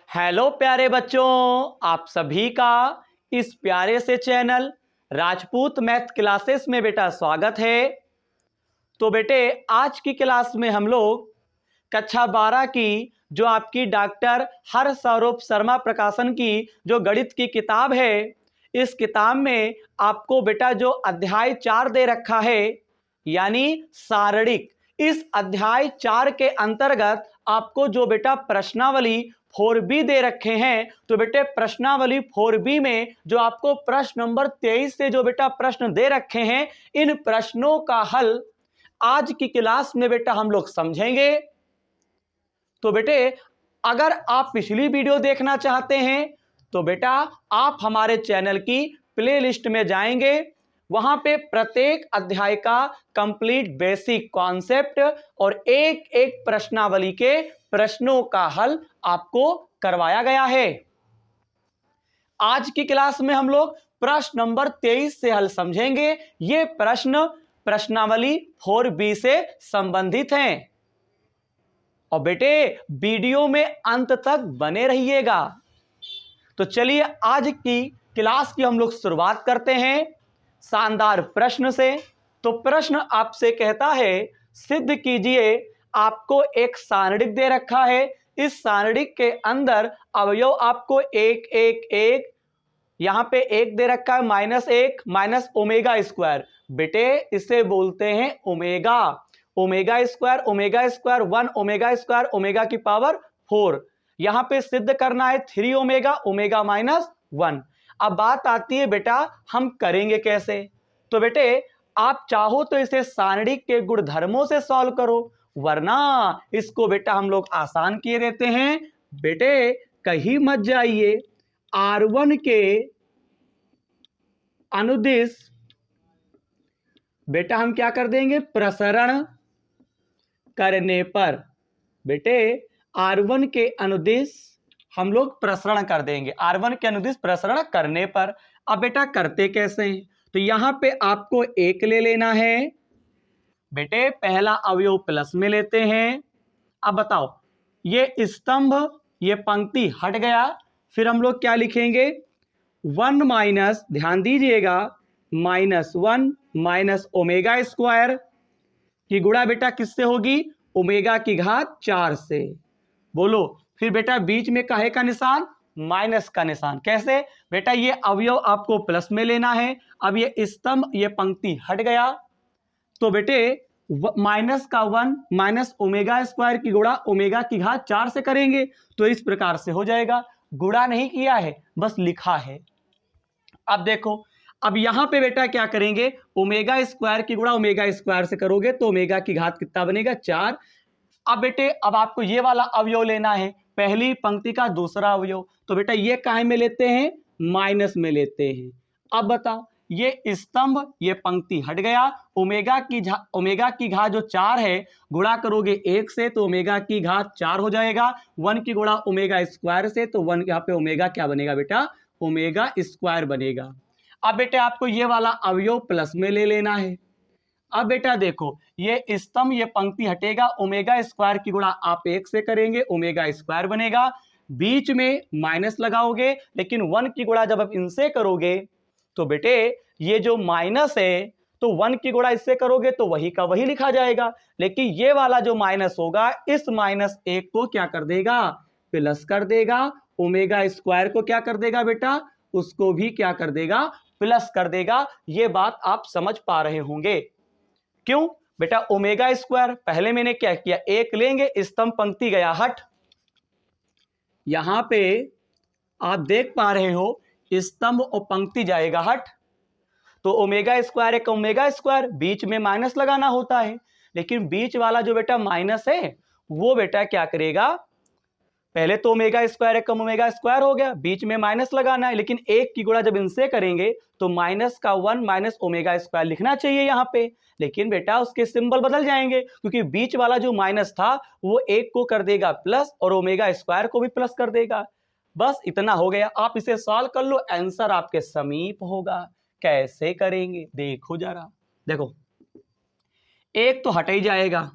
Hello प्यारे बच्चों, आप सभी का इस प्यारे से चैनल राजपूत मैथ क्लासेस में बेटा स्वागत है। तो बेटे आज की क्लास में हम लोग कक्षा 12 की जो आपकी डॉक्टर हर्षरूप शर्मा प्रकाशन की जो गणित की किताब है, इस किताब में आपको बेटा जो अध्याय 4 दे रखा है यानी सारणिक, इस अध्याय 4 के अंतर्गत आपको जो बेटा प्रश्नावली 4B दे रखे हैं। तो बेटे प्रश्नावली 4B में जो आपको प्रश्न नंबर 23 से जो बेटा प्रश्न दे रखे हैं, इन प्रश्नों का हल आज की क्लास में बेटा हम लोग समझेंगे। तो बेटे अगर आप पिछली वीडियो देखना चाहते हैं तो बेटा आप हमारे चैनल की प्लेलिस्ट में जाएंगे, वहां पे प्रत्येक अध्याय का कंप्लीट बेसिक कॉन्सेप्ट और एक एक प्रश्नावली के प्रश्नों का हल आपको करवाया गया है। आज की क्लास में हम लोग प्रश्न नंबर 23 से हल समझेंगे। ये प्रश्न प्रश्नावली 4B से संबंधित हैं और बेटे वीडियो में अंत तक बने रहिएगा। तो चलिए आज की क्लास की हम लोग शुरुआत करते हैं शानदार प्रश्न से। तो प्रश्न आपसे कहता है, सिद्ध कीजिए आपको एक सारणिक दे रखा है, इस सारणिक के अंदर अवयव आपको एक एक एक, यहां पे एक दे रखा है -1 माइनस ओमेगा स्क्वायर। बेटे इसे बोलते हैं omega, omega square 1 omega square omega की पावर 4। यहां पे सिद्ध करना है 3 ओमेगा ओमेगा -1। अब बात आती है बेटा हम करेंगे कैसे। तो बेटे आप चाहो तो इसे सारणिक के गुणधर्मों से सॉल्व करो, वरना इसको बेटा हम लोग आसान किए देते हैं। बेटे कहीं मत जाइए, R1 के अनुदिश बेटा हम क्या कर देंगे, प्रसरण करने पर। बेटे R1 के अनुदिश हम लोग प्रसरण कर देंगे, R1 के अनुदिश प्रसरण करने पर। अब बेटा करते कैसे हैं, तो यहां पे आपको एक ले लेना है। बेटे पहला अवयव प्लस में लेते हैं। अब बताओ ये स्तंभ ये पंक्ति हट गया, फिर हम लोग क्या लिखेंगे 1 माइनस, ध्यान दीजिएगा, -1 माइनस ओमेगा स्क्वायर की गुणा बेटा किससे होगी, ओमेगा की घात 4 से। बोलो फिर बेटा बीच में काहे का निशान, माइनस का निशान। कैसे बेटा, ये अवयव आपको प्लस में लेना है। अब ये स्तंभ ये पंक्ति हट गया, तो बेटे -1 माइनस ओमेगा स्क्वायर की गुणा ओमेगा की घात 4 से करेंगे तो इस प्रकार से हो जाएगा। गुणा नहीं किया है, बस लिखा है। अब देखो अब यहां पे बेटा क्या करेंगे, ओमेगा स्क्वायर की गुणा ओमेगा स्क्वायर से करोगे तो ओमेगा की घात कितना बनेगा, 4। अब बेटे अब आपको ये वाला अवयव लेना है, पहली पंक्ति का दूसरा अवयव। तो बेटा ये काहे में लेते हैं, माइनस में लेते हैं। अब बताओ ये स्तंभ ये पंक्ति हट गया, ओमेगा की घात जो 4 है गुणा करोगे 1 से तो ओमेगा की घात 4 हो जाएगा। 1 की गुणा ओमेगा स्क्वायर से तो 1 यहाँ पे ओमेगा क्या बनेगा बेटा, ओमेगा स्क्वायर बनेगा। अब बेटे आपको ये वाला अवयव प्लस में ले लेना है। अब बेटा देखो ये स्तंभ ये पंक्ति हटेगा, ओमेगा स्क्वायर की गुणा आप 1 से करेंगे ओमेगा स्क्वायर बनेगा, बीच में माइनस लगाओगे, लेकिन 1 की गुणा जब आप इनसे करोगे तो बेटे ये जो माइनस है तो 1 की गुणा इससे करोगे तो वही का वही लिखा जाएगा, लेकिन ये वाला जो माइनस होगा इस -1 को क्या कर देगा, प्लस कर देगा। ओमेगा स्क्वायर को क्या कर देगा बेटा, उसको भी क्या कर देगा, प्लस कर देगा। ये बात आप समझ पा रहे होंगे। क्यों बेटा, ओमेगा स्क्वायर पहले मैंने क्या किया, एक लेंगे, स्तंभ पंक्ति गया हट। यहां पे आप देख पा रहे हो स्तंभ और पंक्ति जाएगा हट, तो ओमेगा स्क्वायर एक ओमेगा स्क्वायर, बीच में माइनस लगाना होता है, लेकिन बीच वाला जो बेटा माइनस है वो बेटा क्या करेगा, पहले तो ओमेगा स्क्वायर एक ओमेगा स्क्वायर हो गया, बीच में माइनस लगाना है, लेकिन 1 की गुणा जब इनसे करेंगे तो -1 माइनस ओमेगा स्क्वायर लिखना चाहिए यहाँ पे, लेकिन बेटा उसके सिंबल बदल जाएंगे क्योंकि बीच वाला जो माइनस था वो 1 को कर देगा प्लस और ओमेगा स्क्वायर को भी प्लस कर देगा। बस इतना हो गया, आप इसे सॉल्व कर लो, आंसर आपके समीप होगा। कैसे करेंगे देखो जरा, देखो एक तो हट ही जाएगा,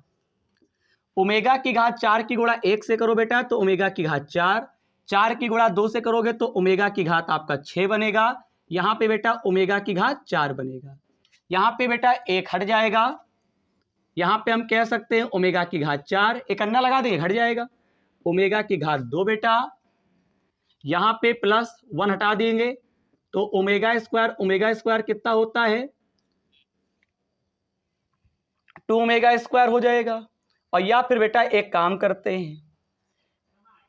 ओमेगा की घात 4 की गुणा 1 से करो बेटा तो ओमेगा की घात 4, 4 की गुणा 2 से करोगे तो ओमेगा की घात आपका 6 बनेगा। यहाँ पे बेटा ओमेगा की घात 4 बनेगा। यहाँ पे बेटा एक हट जाएगा, यहाँ पे हम कह सकते हैं ओमेगा की घात 4, एक अन्ना लगा देंगे हट जाएगा। ओमेगा की घात 2 बेटा, यहाँ पे प्लस 1 हटा देंगे तो ओमेगा स्क्वायर कितना होता है 2 ओमेगा स्क्वायर हो जाएगा। और या फिर बेटा एक काम करते हैं,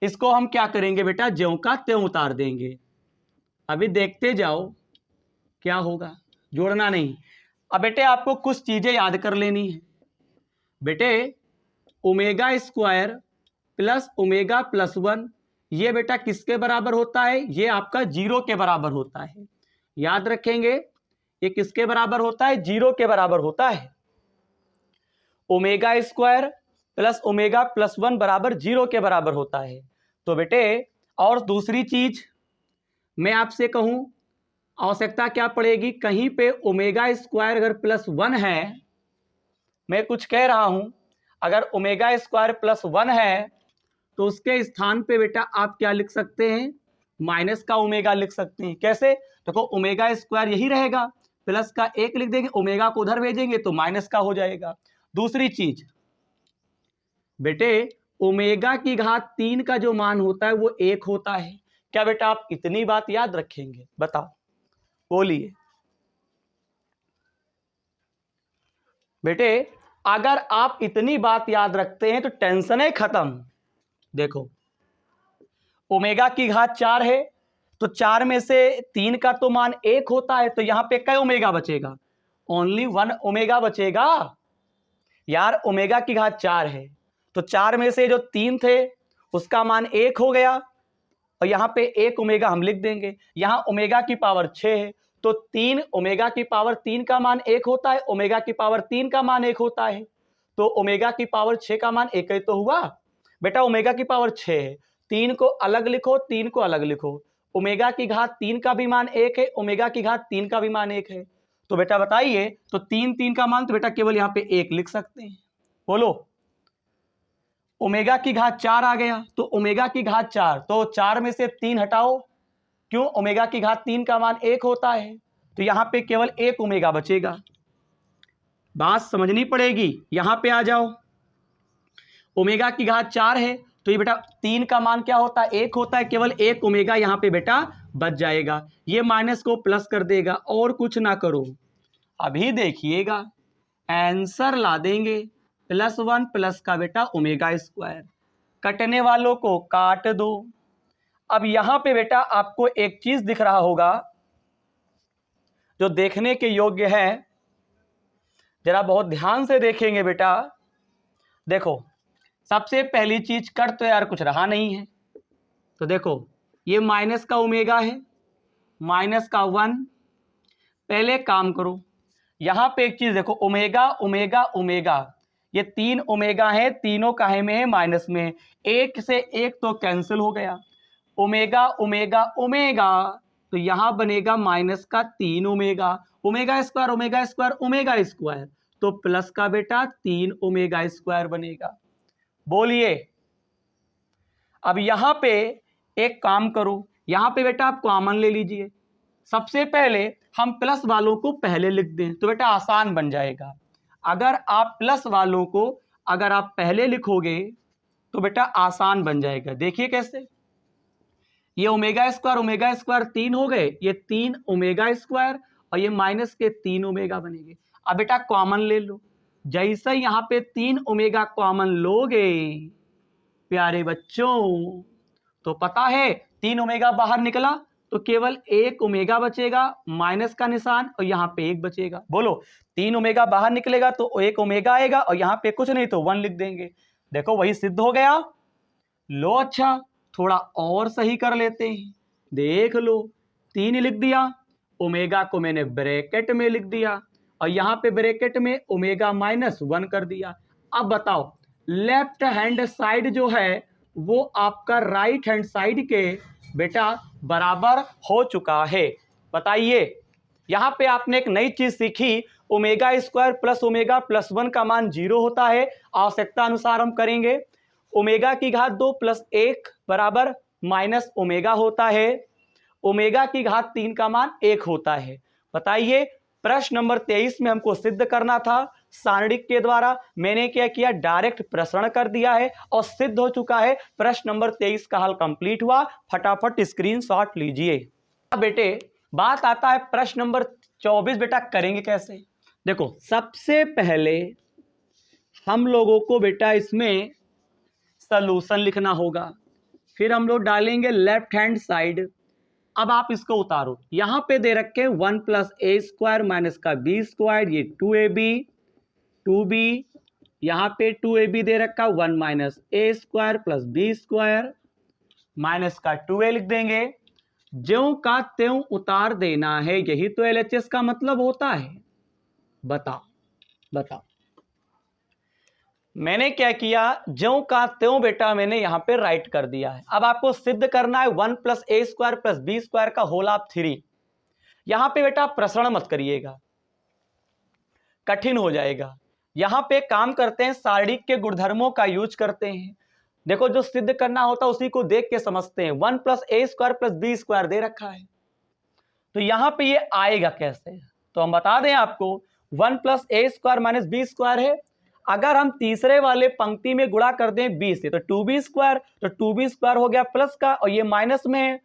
इसको हम क्या करेंगे बेटा ज्यों का त्यों उतार देंगे। अभी देखते जाओ क्या होगा, जोड़ना नहीं। अब बेटे आपको कुछ चीजें याद कर लेनी है। बेटे omega square plus omega plus 1 ये बेटा किसके बराबर होता है, ये आपका 0 के बराबर होता है। याद रखेंगे ये किसके बराबर होता है, 0 के बराबर होता है। Omega square plus omega plus 1 बराबर 0 के बराबर होता है। तो बेटे और दूसरी चीज मैं आपसे कहूं, आवश्यकता क्या पड़ेगी, कहीं पे ओमेगा स्क्वायर अगर प्लस 1 है, मैं कुछ कह रहा हूं, अगर ओमेगा स्क्वायर प्लस 1 है तो उसके स्थान पे बेटा आप क्या लिख सकते हैं, माइनस का ओमेगा लिख सकते हैं। कैसे, देखो ओमेगा स्क्वायर यही रहेगा, प्लस का 1 लिख देंगे, ओमेगा को उधर भेजेंगे तो माइनस का हो जाएगा। दूसरी चीज बेटे ओमेगा की घात 3 का जो मान होता है वो 1 होता है। क्या बेटा आप इतनी बात याद रखेंगे, बताओ बोलिए बेटे। अगर आप इतनी बात याद रखते हैं तो टेंशन है खत्म। देखो ओमेगा की घात 4 है तो 4 में से 3 का तो मान 1 होता है, तो यहां पे क्या ओमेगा बचेगा, ओनली 1 ओमेगा बचेगा। यार ओमेगा की घात 4 है तो 4 में से जो 3 थे उसका मान 1 हो गया और यहाँ पे 1 ओमेगा हम लिख देंगे। यहाँ ओमेगा की पावर 6 है तो 3 ओमेगा की पावर 3 का मान 1 होता है, ओमेगा की पावर 3 का मान 1 होता है, तो ओमेगा की पावर 6 का मान 1 ही तो हुआ बेटा। ओमेगा की पावर 6 है, 3 को अलग लिखो, 3 को अलग लिखो, ओमेगा की घात 3 का भी मान 1 है, ओमेगा की घात 3 का भी मान 1 है। तो बेटा बताइए, तो 3 का मान तो बेटा केवल यहाँ पे 1 लिख सकते हैं। बोलो ओमेगा की घात 4 आ गया तो ओमेगा की घात 4, तो 4 में से 3 हटाओ, क्यों ओमेगा की घात 3 का मान 1 होता है, तो यहां पे केवल 1 ओमेगा बचेगा। बात समझनी पड़ेगी। यहां पे आ जाओ, ओमेगा की घात 4 है तो ये बेटा 3 का मान क्या होता है 1 होता है, केवल 1 ओमेगा यहां पे बेटा बच जाएगा। ये माइनस को प्लस कर देगा और कुछ ना करो। अभी देखिएगा आंसर ला देंगे +1 प्लस का बेटा ओमेगा स्क्वायर। कटने वालों को काट दो। अब यहां पे बेटा आपको एक चीज दिख रहा होगा जो देखने के योग्य है, जरा बहुत ध्यान से देखेंगे बेटा। देखो सबसे पहली चीज कट तो यार कुछ रहा नहीं है, तो देखो ये माइनस का ओमेगा है, माइनस का 1। पहले काम करो, यहां पे एक चीज देखो ओमेगा ओमेगा ओमेगा, ये 3 ओमेगा है, तीनों काहे में है माइनस में, एक से एक तो कैंसिल हो गया, ओमेगा ओमेगा ओमेगा, तो यहां बनेगा माइनस का 3 omega, omega square omega square omega square, तो प्लस का बेटा 3 ओमेगा स्क्वायर बनेगा। बोलिए अब यहां पे एक काम करो, यहां पे बेटा आप कॉमन ले लीजिए। सबसे पहले हम प्लस वालों को पहले लिख दें तो बेटा आसान बन जाएगा। अगर आप प्लस वालों को अगर आप पहले लिखोगे तो बेटा आसान बन जाएगा। देखिए कैसे, ये ओमेगा स्क्वायर 3 हो गए, ये 3 ओमेगा स्क्वायर और ये माइनस के 3 ओमेगा बनेंगे। अब बेटा कॉमन ले लो, जैसे यहां पे 3 ओमेगा कॉमन लोगे प्यारे बच्चों तो पता है 3 ओमेगा बाहर निकला तो केवल 1 ओमेगा बचेगा, माइनस का निशान, और यहाँ पे 1 बचेगा। बोलो 3 ओमेगा बाहर निकलेगा तो 1 ओमेगा आएगा और यहाँ पे कुछ नहीं तो 1 लिख देंगे। देखो वही सिद्ध हो गया। लो अच्छा थोड़ा और सही कर लेते हैं, देख लो 3 लिख दिया, ओमेगा को मैंने ब्रैकेट में लिख दिया और यहाँ पे ब्रैकेट में ओमेगा -1 कर दिया। अब बताओ लेफ्ट हैंड साइड जो है वो आपका राइट हैंड साइड के बेटा बराबर हो चुका है। बताइए यहाँ पे आपने एक नई चीज सीखी, omega square plus omega plus 1 का मान 0 होता है। आवश्यकता अनुसार हम करेंगे ओमेगा की घात 2 प्लस 1 बराबर माइनस ओमेगा होता है, ओमेगा की घात 3 का मान 1 होता है। बताइए प्रश्न नंबर 23 में हमको सिद्ध करना था सारणिक के द्वारा, मैंने क्या किया, डायरेक्ट प्रसरण कर दिया है और सिद्ध हो चुका है। प्रश्न नंबर 23 का हल कंप्लीट हुआ, फटाफट स्क्रीनशॉट लीजिए। अब बेटे बात आता है प्रश्न नंबर 24, बेटा करेंगे कैसे। देखो सबसे पहले हम लोगों को बेटा इसमें सॉल्यूशन लिखना होगा, फिर हम लोग डालेंगे लेफ्ट हैंड साइड। अब आप इसको उतारो, यहां पे दे रखे 1 प्लस ए स्क्वायर माइनस का बी स्क्वायर, ये 2ab, यहां पे 2ab दे रखा 1 minus a square plus B square minus का 2a लिख देंगे, ज्यों का त्यों उतार देना है, यही तो एलएचएस का मतलब होता है। बताओ बताओ मैंने क्या किया, ज्यों का त्यों बेटा मैंने यहां पे राइट कर दिया है। अब आपको सिद्ध करना है 1 plus a square plus B square का होल ऑफ 3। यहां पे बेटा प्रसरण मत करिएगा, कठिन हो जाएगा। यहां पे काम करते हैं सारणिक के गुणधर्मों का यूज करते हैं। देखो जो सिद्ध करना होता है उसी को देख के समझते हैं। 1 plus a square plus B square दे रखा है, तो यहां पे ये आएगा कैसे, तो हम बता दें आपको 1 plus a square minus b square है। अगर हम तीसरे वाले पंक्ति में गुणा कर दें बी से तो 2b स्क्वायर, तो 2b स्क्वायर हो गया प्लस का, और ये माइनस में है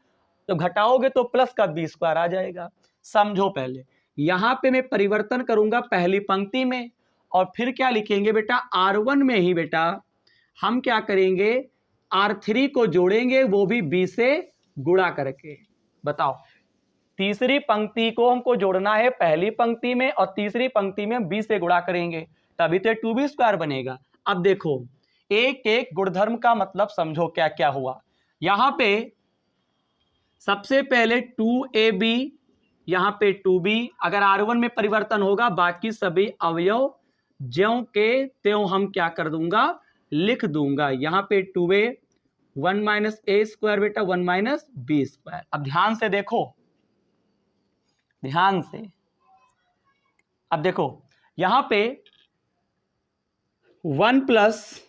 तो घटाओगे तो प्लस का बी स्क्वायर आ जाएगा। समझो पहले यहां पे मैं परिवर्तन करूंगा पहली पंक्ति में, और फिर क्या लिखेंगे बेटा, R1 में ही बेटा हम क्या करेंगे, R3 को जोड़ेंगे, वो भी b से गुणा करके। बताओ तीसरी पंक्ति को हमको जोड़ना है पहली पंक्ति में, और तीसरी पंक्ति में b से गुणा करेंगे, तभी तो 2b स्क्वायर बनेगा। अब देखो एक एक गुणधर्म का मतलब समझो क्या क्या हुआ। यहां पे सबसे पहले 2ab, यहां पे 2b, अगर R1 में परिवर्तन होगा बाकी सभी अवयव ज्यों के त्यों हम क्या कर दूंगा, लिख दूंगा। यहां पे 2a 1 माइनस ए स्क्वायर बेटा 1 माइनस बी स्क्वायर। अब ध्यान से देखो, ध्यान से अब देखो यहां पे 1 प्लस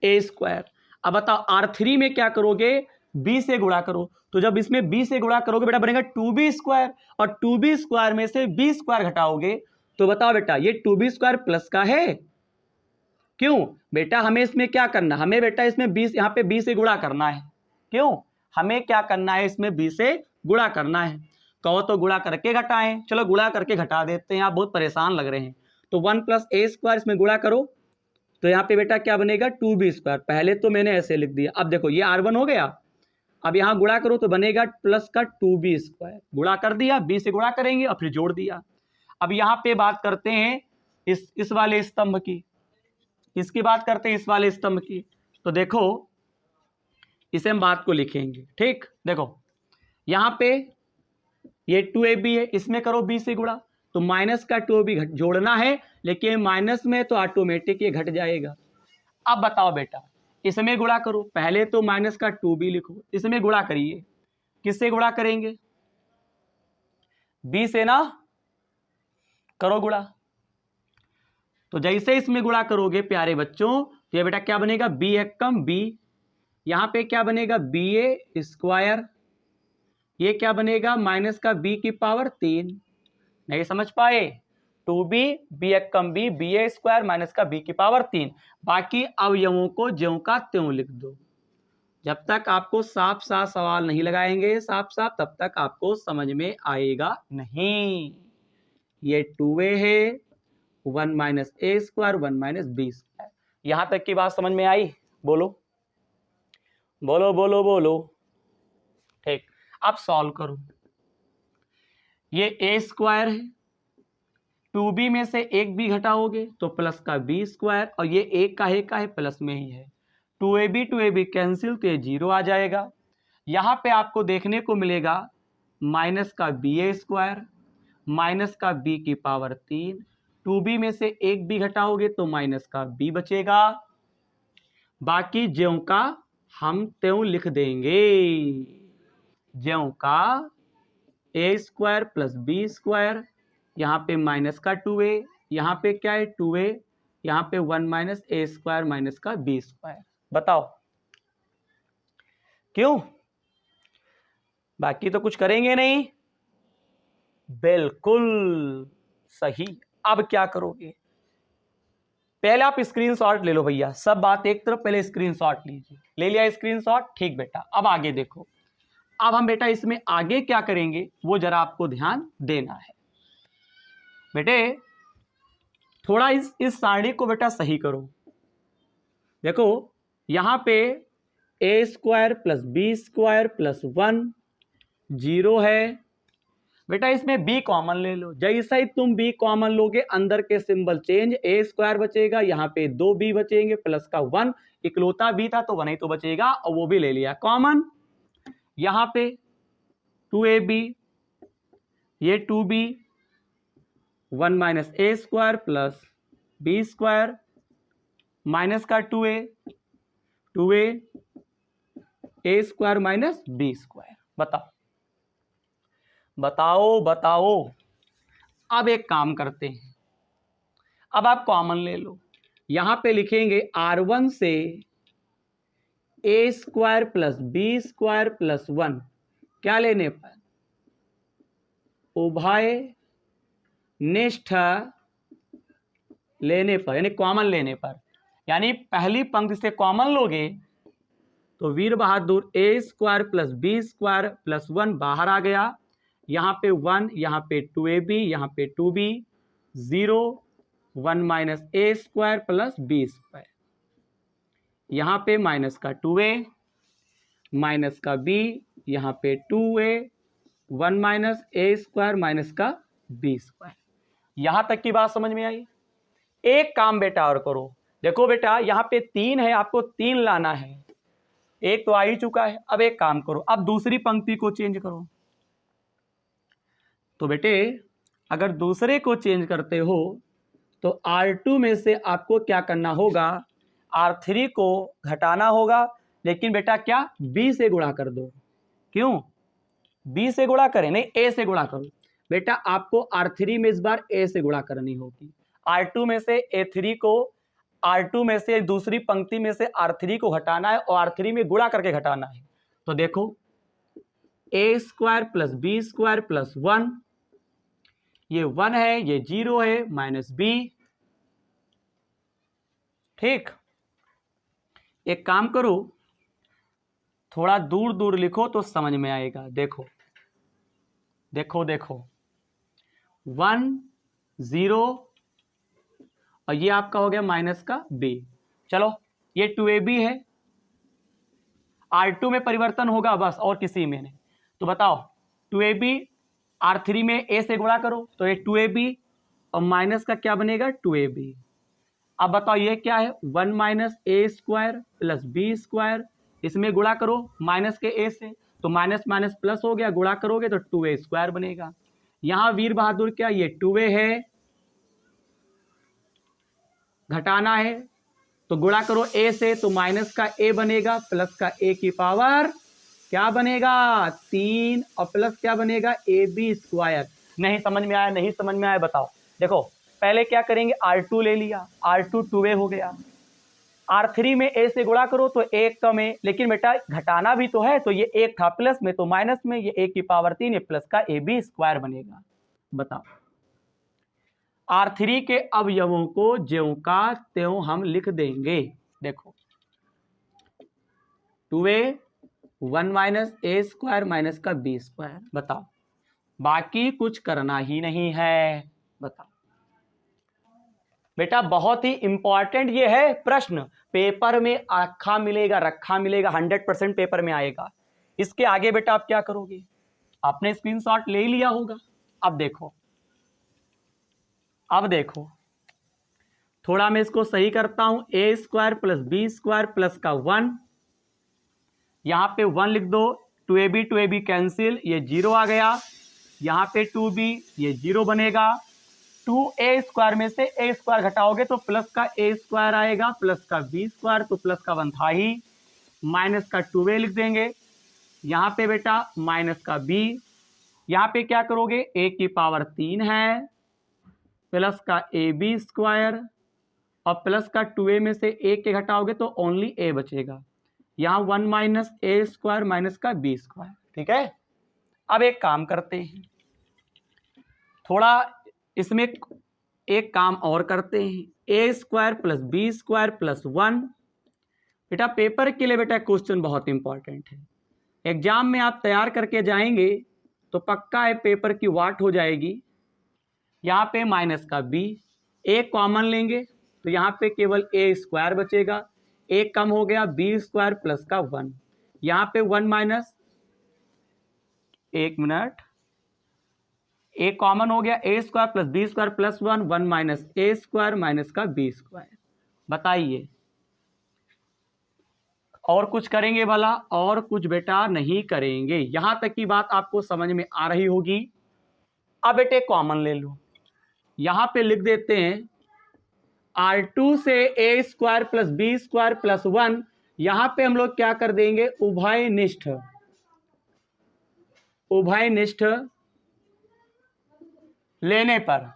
ए स्क्वायर। अब बताओ R3 में क्या करोगे, b से गुणा करो, तो जब इसमें b से गुणा करोगे बेटा बनेगा 2b स्क्वायर, और 2b स्क्वायर में से b स्क्वायर घटाओगे तो बताओ बेटा ये 2b स्क्वायर प्लस का है। क्यों बेटा, हमें इसमें क्या करना, हमें बेटा इसमें 20 यहाँ पे b से गुणा करना है। क्यों, हमें क्या करना है, इसमें b से गुणा करना है। कहो तो गुणा करके घटाएं, चलो गुणा करके घटा देते हैं, आप बहुत परेशान लग रहे हैं। तो 1 प्लस ए स्क्वायर इसमें गुणा करो तो यहाँ पे बेटा क्या बनेगा 2b स्क्वायर, पहले तो मैंने ऐसे लिख दिया। अब देखो ये R1 हो गया, अब यहाँ गुणा करो तो बनेगा प्लस का 2b स्क्वायर, गुणा कर दिया, b से गुणा करेंगे और फिर जोड़ दिया। अब यहाँ पे बात करते हैं इस वाले स्तंभ की, इसकी बात करते हैं इस वाले स्तंभ की। तो देखो इसे हम बात को लिखेंगे, ठीक। देखो यहाँ पे ये 2ab है, इसमें करो b से गुणा, तो माइनस का 2b जोड़ना है, लेकिन माइनस में तो ऑटोमेटिक ये घट जाएगा। अब बताओ बेटा इसमें गुणा करो, पहले तो माइनस का 2b लिखो, इसमें गुणा करिए, किससे गुणा करेंगे, b से ना, करो गुणा। तो जैसे इसमें गुणा करोगे प्यारे बच्चों तो ये बेटा क्या बनेगा, b एक कम b, यहां पे क्या बनेगा ba स्क्वायर, ये क्या बनेगा माइनस का b की पावर 3। नहीं समझ पाए, 2b b एक कम b, ba स्क्वायर माइनस का b की पावर 3। बाकी अवयवों को ज्यों का त्यों लिख दो। जब तक आपको साफ साफ सवाल नहीं लगाएंगे साफ साफ, तब तक आपको समझ में आएगा नहीं। ये 2a है, 1 minus a square 1 minus b square. यहां तक की बात समझ में आई, बोलो बोलो बोलो बोलो, ठीक। अब सॉल्व करो, ये ए स्क्वायर है, 2b में से एक b घटाओगे तो प्लस का b स्क्वायर, और ये एक का है प्लस में ही है, 2ab कैंसिल तो ये 0 आ जाएगा। यहाँ पे आपको देखने को मिलेगा माइनस का ba स्क्वायर माइनस का b की पावर 3, 2b में से एक b घटाओगे तो माइनस का b बचेगा, बाकी ज्यों का हम त्यों लिख देंगे, ज्यों का ए स्क्वायर प्लस बी स्क्वायर, यहाँ पे माइनस का 2a, यहाँ पे क्या है 2a, यहाँ पे 1 माइनस ए स्क्वायर माइनस का बी स्क्वायर। बताओ क्यों, बाकी तो कुछ करेंगे नहीं। बिल्कुल सही। अब क्या करोगे, पहले आप स्क्रीनशॉट ले लो भैया, सब बात एक तरफ, पहले स्क्रीनशॉट लीजिए। ले लिया स्क्रीनशॉट, ठीक बेटा। अब आगे देखो, अब हम बेटा इसमें आगे क्या करेंगे वो जरा आपको ध्यान देना है। बेटे थोड़ा इस सारणी को बेटा सही करो। देखो यहां पे a square plus B square plus 1 0 है बेटा, इसमें बी कॉमन ले लो। जैसा ही तुम बी कॉमन लोगे अंदर के सिंबल चेंज, ए स्क्वायर बचेगा, यहाँ पे 2 बी बचेंगे प्लस का 1, इकलौता बी था तो 1 ही तो बचेगा और वो भी ले लिया कॉमन। यहाँ पे 2ab, ये 2b, 1 minus a square plus B square minus का 2a a square minus b square. बताओ बताओ बताओ। अब एक काम करते हैं, अब आप कॉमन ले लो, यहां पे लिखेंगे R1 से a square plus B square plus 1 क्या लेने पर, उभय निष्ठ लेने पर, यानी कॉमन लेने पर। यानी पहली पंक्ति से कॉमन लोगे तो वीर बहादुर a square plus B square plus 1 बाहर आ गया, यहाँ पे 1, यहाँ पे 2ab, यहाँ पे 2b, 0 1 minus a square plus B square, यहाँ पे माइनस का 2a माइनस का b, यहाँ पे 2a 1 minus a square minus का बी स्क्वायर। यहाँ तक की बात समझ में आई। एक काम बेटा और करो, देखो बेटा यहाँ पे 3 है, आपको 3 लाना है, एक तो आ ही चुका है। अब एक काम करो, अब दूसरी पंक्ति को चेंज करो। तो बेटे अगर दूसरे को चेंज करते हो तो R2 में से आपको क्या करना होगा, R3 को घटाना होगा, लेकिन बेटा क्या B से गुणा कर दो। क्यों B से गुणा करें, नहीं A से गुणा करो। बेटा आपको R3 में इस बार A से गुणा करनी होगी। R2 में से A3 को, R2 में से दूसरी पंक्ति में से R3 को घटाना है और R3 में गुणा करके घटाना है। तो देखो a square plus B square plus 1, ये 1 है, ये 0 है, माइनस b। ठीक, एक काम करो, थोड़ा दूर दूर लिखो तो समझ में आएगा। देखो देखो देखो 1 0 और ये आपका हो गया माइनस का b। चलो ये 2ab है, R2 में परिवर्तन होगा बस, और किसी में नहीं। तो बताओ 2ab R3 में a से गुणा करो तो ये 2ab और माइनस का क्या बनेगा 2ab। अब बताओ ये क्या है 1 minus a square plus B square, इसमें गुणा करो माइनस के a से, तो माइनस माइनस प्लस हो गया, गुणा करोगे तो 2a स्क्वायर बनेगा। यहां वीर बहादुर क्या ये 2a है, घटाना है तो गुणा करो a से, तो माइनस का a बनेगा प्लस का a की पावर क्या बनेगा 3 और प्लस क्या बनेगा ab स्क्वायर। नहीं समझ में आया, नहीं समझ में आया बताओ। देखो पहले क्या करेंगे, R2 ले लिया, R2 2a हो गया, R3 में a से गुणा करो तो 1 कम है, लेकिन बेटा घटाना भी तो है, तो ये 1 था प्लस में तो माइनस में, ये a की पावर 3 प्लस का ab स्क्वायर बनेगा। बताओ R3 के अवयवों को ज्यों का त्यों हम लिख देंगे। देखो 2a 1 minus a square minus का बी स्क्वायर। बताओ बाकी कुछ करना ही नहीं है। बताओ बेटा बहुत ही इंपॉर्टेंट ये है प्रश्न, पेपर में रखा मिलेगा, रखा मिलेगा, 100% पेपर में आएगा। इसके आगे बेटा आप क्या करोगे, आपने स्क्रीनशॉट ले लिया होगा। अब देखो, अब देखो थोड़ा मैं इसको सही करता हूं, a square plus B square plus का 1, यहां पे 1 लिख दो, 2ab कैंसिल, ये 0 आ गया, यहां पे 2b ये 0 बनेगा, 2a स्क्वायर में से a स्क्वायर घटाओगे तो प्लस का a स्क्वायर आएगा, प्लस का b स्क्वायर, तो प्लस का 1 था ही, माइनस का 2a लिख देंगे, यहां पे बेटा माइनस का b, यहां पे क्या करोगे a की पावर 3 है, प्लस का ab स्क्वायर और प्लस का 2a में से a के घटाओगे तो ओनली a बचेगा, यहाँ 1 माइनस ए स्क्वायर माइनस का बी स्क्वायर। ठीक है, अब एक काम करते हैं, थोड़ा इसमें एक काम और करते हैं, a square plus B square plus 1। बेटा पेपर के लिए बेटा क्वेश्चन बहुत इंपॉर्टेंट है, एग्जाम में आप तैयार करके जाएंगे तो पक्का है पेपर की वाट हो जाएगी। यहाँ पे माइनस का बी, एक कॉमन लेंगे तो यहाँ पे केवल ए स्क्वायर बचेगा, एक कम हो गया बी स्क्वायर प्लस का 1, यहाँ पे 1 माइनस, एक मिनट, ए कॉमन हो गया, a square plus B square plus 1, 1 minus a square minus का बी स्क्वायर। बताइए और कुछ करेंगे भला? और कुछ बेटा नहीं करेंगे। यहां तक की बात आपको समझ में आ रही होगी। अब बेटे कॉमन ले लो, यहां पे लिख देते हैं R2 से a square plus B square plus 1, यहां पे हम लोग क्या कर देंगे, उभयनिष्ठ, उभयनिष्ठ लेने पर,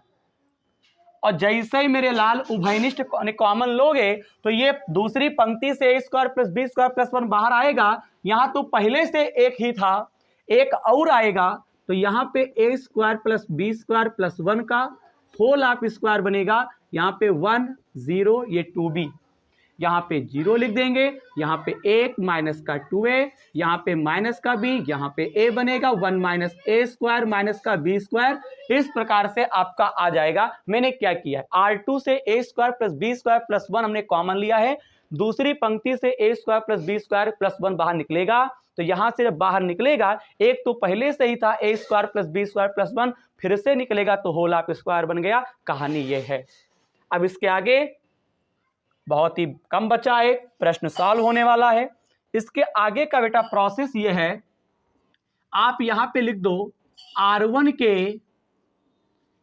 और जैसे ही मेरे लाल उभयनिष्ठ कॉमन लोगे तो ये दूसरी पंक्ति से a square plus B square plus 1 बाहर आएगा। यहां तो पहले से एक ही था, एक और आएगा, तो यहां पे a square plus B square plus 1 का होल ऑफ स्क्वायर बनेगा। यहाँ पे 1 0, ये 2b, यहाँ पे 0 लिख देंगे, यहाँ पे 1 माइनस का 2a, यहाँ पे माइनस का b, यहाँ पे a बनेगा 1 माइनस ए स्क्वायर माइनस का b स्क्वायर। इस प्रकार से आपका आ जाएगा। मैंने क्या किया है, R2 से a square plus B square plus 1 हमने कॉमन लिया है, दूसरी पंक्ति से a square plus B square plus 1 बाहर निकलेगा, तो यहां से जब बाहर निकलेगा, एक तो पहले से ही था a square plus B square plus 1, फिर से निकलेगा तो होल ऑफ स्क्वायर बन गया। कहानी ये है। अब इसके आगे बहुत ही कम बचा है, प्रश्न सॉल्व होने वाला है। इसके आगे का बेटा प्रोसेस ये है, आप यहां पे लिख दो R1 के,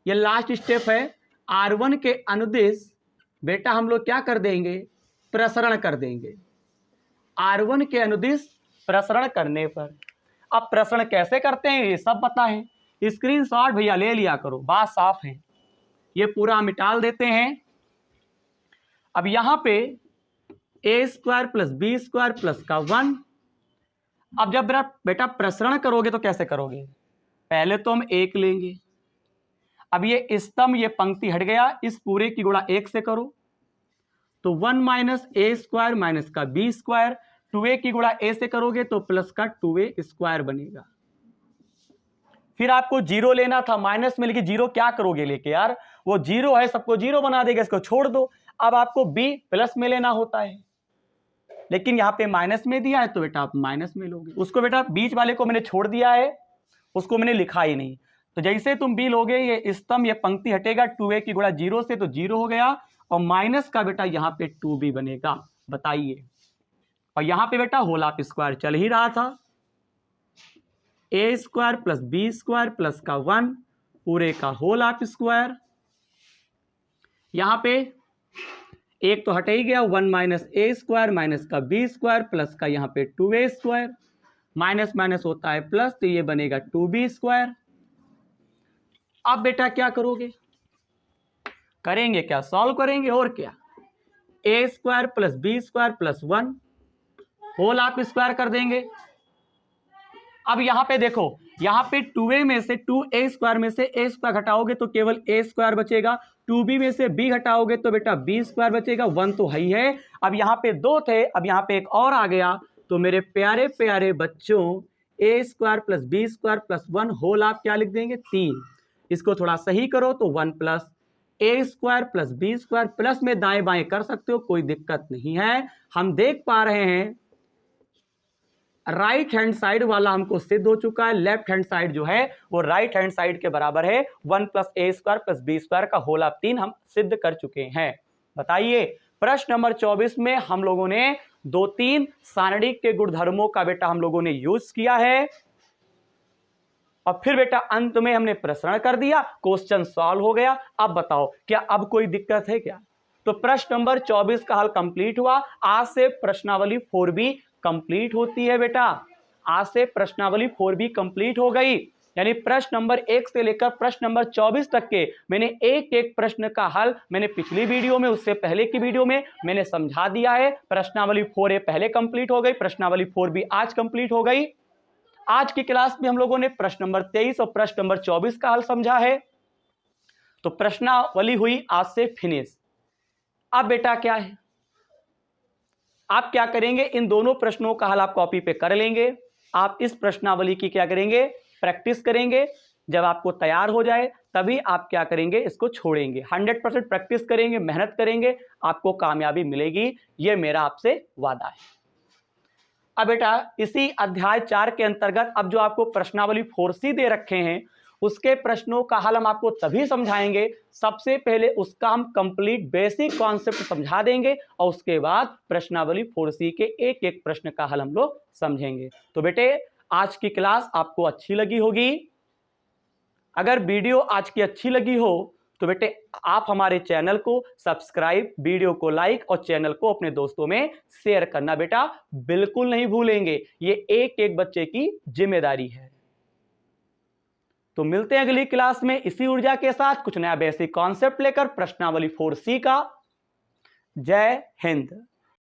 ये लास्ट स्टेप है, R1 के अनुदिश बेटा हम लोग क्या कर देंगे, प्रसरण कर देंगे। R1 के अनुदिश प्रसरण करने पर, अब प्रसरण कैसे करते हैं ये सब पता है, स्क्रीनशॉट भैया ले लिया करो, बात साफ है। ये पूरा हम मिटाल देते हैं। अब यहां पे a square plus B square plus का 1। अब जब बेटा प्रसरण करोगे तो कैसे करोगे, पहले तो हम 1 लेंगे, अब ये स्तंभ ये पंक्ति हट गया, इस पूरे की गुणा 1 से करो तो 1 माइनस ए स्क्वायर माइनस का बी स्क्वायर, 2a की गुणा a से करोगे तो प्लस का 2a स्क्वायर बनेगा। फिर आपको 0 लेना था माइनस में, लेकिन 0 क्या करोगे लेके यार, वो 0 है, सबको 0 बना देगा, इसको छोड़ दो। अब आपको b प्लस में लेना होता है, लेकिन यहाँ पे माइनस में दिया है तो बेटा आप माइनस में लोगे। उसको बेटा बीच वाले को मैंने छोड़ दिया है, उसको मैंने लिखा ही नहीं। तो जैसे तुम b लोगे, ये स्तंभ ये पंक्ति हटेगा, 2a की गुणा 0 से तो 0 हो गया, और माइनस का बेटा यहाँ पे 2b बनेगा। बताइए, और यहाँ पे बेटा होल ऑफ स्क्वायर चल ही रहा था, a square plus B square plus का 1 पूरे का होल ऑफ स्क्वायर। यहाँ पे एक तो हट ही गया, 1 माइनस ए स्क्वायर माइनस का बी स्क्वायर प्लस का यहाँ पे 2a स्क्वायर, माइनस माइनस होता है प्लस, तो ये बनेगा 2b स्क्वायर। अब बेटा क्या करोगे, करेंगे क्या, सॉल्व करेंगे, और क्या, a square plus B square plus 1 whole of square कर देंगे। अब यहां पे देखो, यहां पे 2a में से 2a स्क्वायर में से a स्क्वायर घटाओगे तो केवल a स्क्वायर बचेगा, 2b में से b घटाओगे तो बेटा b स्क्वायर बचेगा, 1 तो है ही है। अब यहां पे 2 थे, अब यहां पे एक और आ गया, तो मेरे प्यारे प्यारे बच्चों a square plus B square plus 1 whole of क्या लिख देंगे, 3। इसको थोड़ा सही करो तो 1 plus a square plus B square, plus में दाएं बाएं कर सकते हो, कोई दिक्कत नहीं है। हम देख पा रहे हैं राइट हैंड साइड वाला हमको सिद्ध हो चुका है, लेफ्ट हैंड साइड जो है वो राइट हैंड साइड के बराबर है, 1 plus a square plus B square का होल ऑफ 3 हम सिद्ध कर चुके हैं। बताइए, प्रश्न नंबर 24 में हम लोगों ने 2-3 सारणिक के गुणधर्मों का बेटा हम लोगों ने यूज किया है, और फिर बेटा अंत में हमने प्रसरण कर दिया, क्वेश्चन सॉल्व हो गया। अब बताओ, क्या अब कोई दिक्कत है क्या? तो प्रश्न नंबर 24 का हल कंप्लीट हुआ। आज से प्रश्नावली 4b कंप्लीट होती है बेटा, आज से प्रश्नावली 4b कंप्लीट हो गई, यानी प्रश्न नंबर 1 से लेकर प्रश्न नंबर 24 तक के मैंने एक एक प्रश्न का हल मैंने पिछली वीडियो में, उससे पहले की वीडियो में मैंने समझा दिया है। प्रश्नावली 4a पहले कंप्लीट हो गई, प्रश्नावली 4b आज कंप्लीट हो गई। आज की क्लास में हम लोगों ने प्रश्न नंबर 23 और प्रश्न नंबर 24 का हल समझा है। तो प्रश्नावली हुई आज से फिनिश। अब बेटा क्या है, आप क्या करेंगे, इन दोनों प्रश्नों का हल आप कॉपी पे कर लेंगे। आप इस प्रश्नावली की क्या करेंगे, प्रैक्टिस करेंगे। जब आपको तैयार हो जाए तभी आप क्या करेंगे, इसको छोड़ेंगे। 100% प्रैक्टिस करेंगे, मेहनत करेंगे, आपको कामयाबी मिलेगी, ये मेरा आपसे वादा है। अब बेटा इसी अध्याय 4 के अंतर्गत अब जो आपको प्रश्नावली 4C दे रखे हैं उसके प्रश्नों का हल हम आपको तभी समझाएंगे, सबसे पहले उसका हम कंप्लीट बेसिक कॉन्सेप्ट समझा देंगे और उसके बाद प्रश्नावली 4C के एक एक प्रश्न का हल हम लोग समझेंगे। तो बेटे आज की क्लास आपको अच्छी लगी होगी। अगर वीडियो आज की अच्छी लगी हो तो बेटे आप हमारे चैनल को सब्सक्राइब, वीडियो को लाइक और चैनल को अपने दोस्तों में शेयर करना बेटा बिल्कुल नहीं भूलेंगे, ये एक एक बच्चे की जिम्मेदारी है। तो मिलते हैं अगली क्लास में इसी ऊर्जा के साथ कुछ नया बेसिक कॉन्सेप्ट लेकर प्रश्नावली 4C का। जय हिंद।